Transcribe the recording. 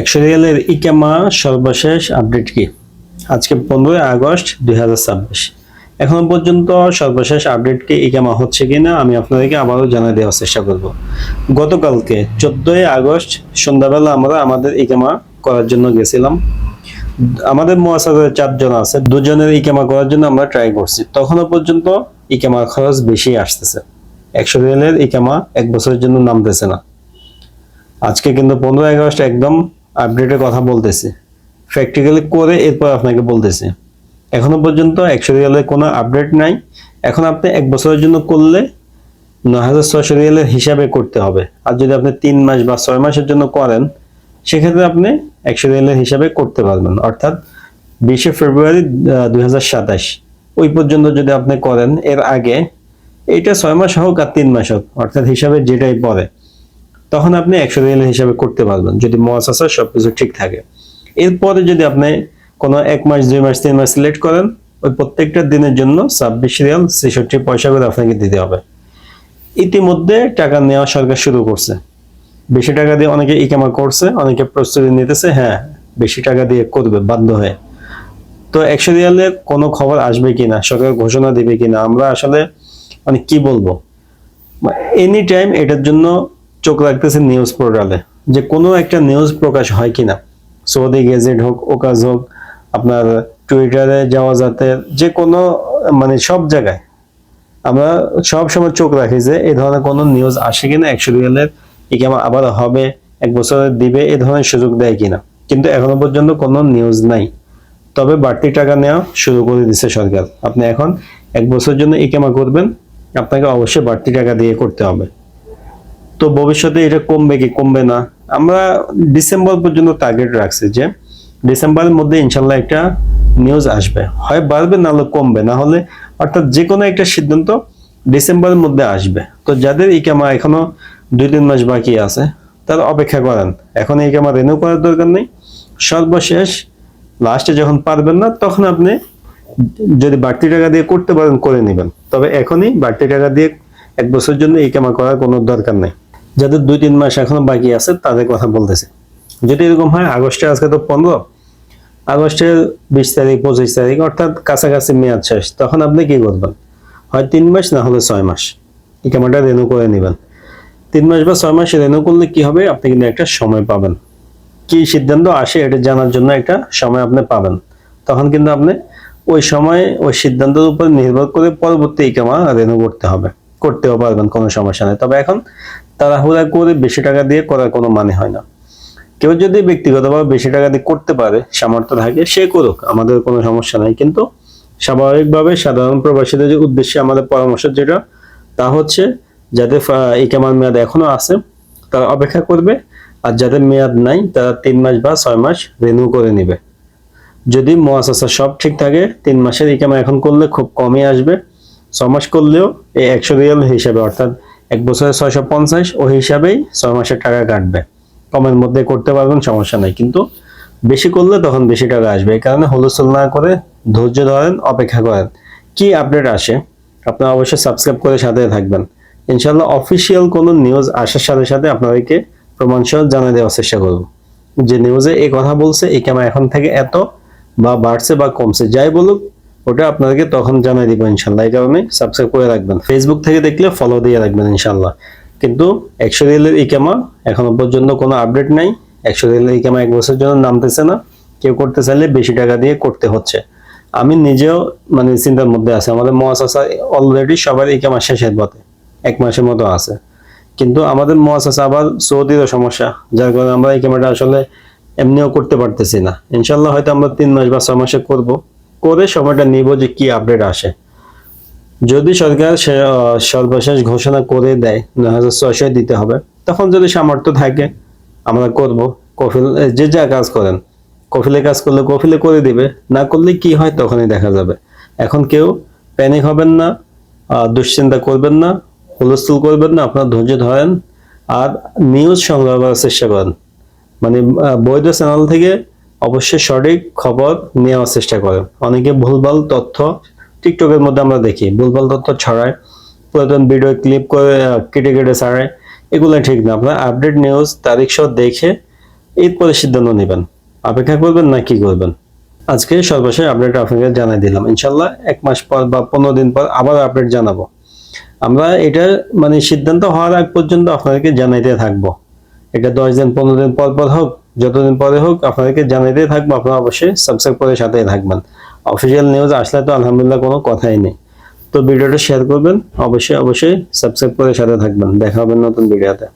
একশো রিয়ালের ইকামা সর্বশেষ আপডেট কি? আজকে 15 আগস্ট 2026। এখনো পর্যন্ত সর্বশেষ আপডেট কি ইকামা হচ্ছে কিনা আমি আপনাদেরকে আবারও জানিয়ে দেওয়ার চেষ্টা করব। গতকালকে 14 আগস্ট সন্ধ্যাবেলা আমরা আমাদের ইকামা করার জন্য গেছিলাম। আমাদের মুয়াসাসায় 4 জন আছে, 2 জনের ইকামা করার জন্য আমরা ট্রাই করছি। তখনও পর্যন্ত ইকামার খরচ বেশি আসতেছে। 100 রিয়ালের ইকামা 1 বছরের জন্য নামতেছে না। আজকে কিন্তু 15 আগস্ট একদম আপডেটের কথা বলতেছি, প্র্যাকটিক্যালি করে এরপর আপনাকে বলতেছি। এখনো পর্যন্ত 100 রিয়ালের কোনো আপডেট নাই। এখন আপনি 1 বছরের জন্য করলে 9600 রিয়ালের হিসাবে করতে হবে। আর যদি আপনি 3 মাস বা 6 মাসের জন্য করেন, সেক্ষেত্রে আপনি 100 রিয়ালের হিসাবে করতে পারবেন। অর্থাৎ 20 ফেব্রুয়ারি 2027 ওই পর্যন্ত যদি আপনি করেন, এর আগে এটা 6 মাস হোক আর 3 মাস হোক, অর্থাৎ হিসাবে যেটাই পড়ে, তখন আপনি 100 রিয়াল হিসাবে করতে পারবেন যদি মুয়াসাসা সবকিছু ঠিক থাকে। এরপরে যদি আপনি কোনো 1 মাস 2 মাস 3 মাস সিলেক্ট করেন, ওই প্রত্যেকটা দিনের জন্য 26 রিয়াল 66 পয়সা করে আপনাকে দিতে হবে। ইতিমধ্যে টাকা নেওয়া সরকার শুরু করছে। বেশি টাকা দিয়ে অনেকে ইকামা করছে, অনেকে প্রস্তুতি নিতেছে, হ্যাঁ বেশি টাকা দিয়ে করবে বাধ্য হয়ে। তো 100 রিয়ালের কোনো খবর আসবে কিনা, সরকার ঘোষণা দিবে কিনা, আমরা আসলে মানে কি বলবো, এনি টাইম এটার জন্য চোখ রাখতেছে নিউজ পোর্টালে, যে কোনো একটা নিউজ প্রকাশ হয় কিনা। সৌদি গেজেট হোক, ওকাজ হোক, আপনার টুইটারে যাওয়া যাতে, যে কোনো মানে সব জায়গায় আমরা সব সময় চোখ রাখি যে এই ধরনের কোনো নিউজ আসে কিনা, 100 রিয়ালের ইকামা আবার হবে, 1 বছরের দিবে, এই ধরনের সুযোগ দেয় কিনা। কিন্তু এখনো পর্যন্ত কোনো নিউজ নাই। তবে বাড়তি টাকা নেওয়া শুরু করে দিচ্ছে সরকার। আপনি এখন 1 বছরের জন্য ইকামা করবেন, আপনাকে অবশ্যই বাড়তি টাকা দিয়ে করতে হবে। তো ভবিষ্যতে এটা কমবে কি কমবে না, আমরা ডিসেম্বর পর্যন্ত টার্গেট রাখছি যে ডিসেম্বরের মধ্যে ইনশাল্লাহ একটা নিউজ আসবে, হয় বাড়বে না হলে কমবে, না হলে অর্থাৎ যে কোনো একটা সিদ্ধান্ত ডিসেম্বরের মধ্যে আসবে। তো যাদের ইকামা এখনো 2-3 মাস বাকি আছে, তারা অপেক্ষা করেন। এখন ইকামা রিনিউ করার দরকার নেই। সর্বশেষ লাস্টে যখন পারবেন না, তখন আপনি যদি বাড়তি টাকা দিয়ে করতে পারেন করে নেবেন। তবে এখনই বাড়তি টাকা দিয়ে 1 বছরের জন্য ইকামা করার কোনো দরকার নেই। যাদের 2-3 মাস এখনো বাকি আছে তাদের কথা বলতেছে। যদি এরকম হয়, আগস্টে আজকে তো 15, আগস্টের 20 তারিখ 25 তারিখ অর্থাৎ কাছাকাছি মেয়াদ শেষ, তখন আপনি কি করবেন? হয় 3 মাস না হলে 6 মাস ইকামাটা রেনু করে নেবেন। 3 মাস বা 6 মাস রেনু করলে কি হবে, আপনি কিন্তু একটা সময় পাবেন। কি সিদ্ধান্ত আসে এটা জানার জন্য একটা সময় আপনি পাবেন। তখন কিন্তু আপনি ওই সময় ওই সিদ্ধান্তের উপর নির্ভর করে পরবর্তী ইকামা রেনু করতে হবে, করতেও পারবেন, কোনো সমস্যা নেই। তবে এখন তাড়াহুড়া করে বেশি টাকা দিয়ে করার কোনো মানে হয় না। কেউ যদি ব্যক্তিগতভাবে বেশি টাকা দিয়ে করতে পারে, সামর্থ্য থাকে, সে করুক, আমাদের কোনো সমস্যা নাই। কিন্তু স্বাভাবিকভাবে সাধারণ প্রবাসীদের যে উদ্দেশ্যে আমাদের পরামর্শ যেটা, তা হচ্ছে যাদের ইকামার মেয়াদ এখনো আছে তারা অপেক্ষা করবে, আর যাদের মেয়াদ নাই তারা 3 মাস বা 6 মাস রিনিউ করে নিবে। যদি মুয়াসাসা সব ঠিক থাকে, 3 মাসের ইকামা এখন করলে খুব কমই আসবে। 6 মাস করলেও এই 100 রিয়াল হিসাবে, অর্থাৎ 1 বছরে 650, ওই হিসাবেই 6 মাসের টাকা কাটবে। কমের মধ্যে করতে পারবেন, সমস্যা নাই। কিন্তু বেশি করলে তখন বেশি টাকা আসবে। এই কারণে হুলস্থুল না করে ধৈর্য ধরেন, অপেক্ষা করেন। কি আপডেট আসে আপনারা অবশ্যই সাবস্ক্রাইব করে সাথে থাকবেন। ইনশাআল্লাহ অফিসিয়াল কোনো নিউজ আসার সাথে সাথে আপনাদেরকে প্রমাণসহ জানিয়ে দেওয়ার চেষ্টা করব, যে নিউজে এই কথা বলছে, ইকামা এখন থেকে এত বা বাড়ছে বা কমছে, যাই বলুক ওটা আপনাদেরকে তখন জানিয়ে দিব ইনশাআল্লাহ। এই কারণে সাবস্ক্রাইব করে রাখবেন। ফেসবুক থেকে দেখলে ফলো দিয়ে রাখবেন ইনশাআল্লাহ। কিন্তু 100 রিয়ালের ইকামা এখনো পর্যন্ত কোনো আপডেট নাই। 100 রিয়ালের ইকামা 1 বছরের জন্য নামতেছে না। কেউ করতে চাইলে বেশি টাকা দিয়ে করতে হচ্ছে। আমি নিজেও মানে চিন্তার মধ্যে আছে। আমাদের মুয়াসাসা অলরেডি সবার ইকামা শেষের পথে, 1 মাসের মতো আছে। কিন্তু আমাদের মুয়াসাসা আবার সৌদিরও সমস্যা, যার কারণে আমরা ইকামাটা আসলে এমনিও করতে পারতেছি না। ইনশাআল্লাহ হয়তো আমরা 3 মাস বা 6 মাসে করব, করে সময়টা নিব যে কি আপডেট আসে। যদি সরকার সর্বশেষ ঘোষণা করে দেয় 9600 দিতে হবে, তখন যদি সামর্থ্য থাকে আমরা করব। কফিল যে যা কাজ করেন, কফিলে কাজ করলে কফিলে করে দিবে, না করলে কি হয় তখনই দেখা যাবে। এখন কেউ প্যানিক হবেন না, দুশ্চিন্তা করবেন না, হুলস্থুল করবেন না, আপনার ধৈর্য ধরেন আর নিউজ সংগ্রহ করার চেষ্টা করেন। মানে বৈধ চ্যানেল থেকে অবশ্যই সঠিক খবর নেওয়ার চেষ্টা করেন। অনেকে ভুলভাল তথ্য টিকটকের মধ্যে আমরা দেখি, ভুলভাল তথ্য ছড়ায়, পুরাতন ভিডিও ক্লিপ করে কেটে কেটে ছাড়ায়, এগুলো ঠিক না। আপনার আপডেট নিউজ তারিখ সহ দেখে এরপরে সিদ্ধান্ত নেবেন অপেক্ষা করবেন না কি করবেন। আজকে সর্বশেষ আপডেট আপনাকে জানাই দিলাম, ইনশাল্লাহ 1 মাস পর বা 15 দিন পর আবার আপডেট জানাবো। আমরা এটা মানে সিদ্ধান্ত হওয়ার আগ পর্যন্ত আপনাদেরকে জানাইতে থাকবো। এটা 10 দিন 15 দিন পর পর হোক, যতদিন পরে হোক আপনাদেরকে জানাইতে থাকবো। আপনারা অবশ্যই সাবস্ক্রাইব করে সাথেই থাকবেন। অফিসিয়াল নিউজ আসলে তো আলহামদুলিল্লাহ কোনো কথাই নেই। তো ভিডিওটা শেয়ার করবেন, অবশ্যই সাবস্ক্রাইব করে সাথে থাকবেন। দেখা হবে নতুন ভিডিওতে।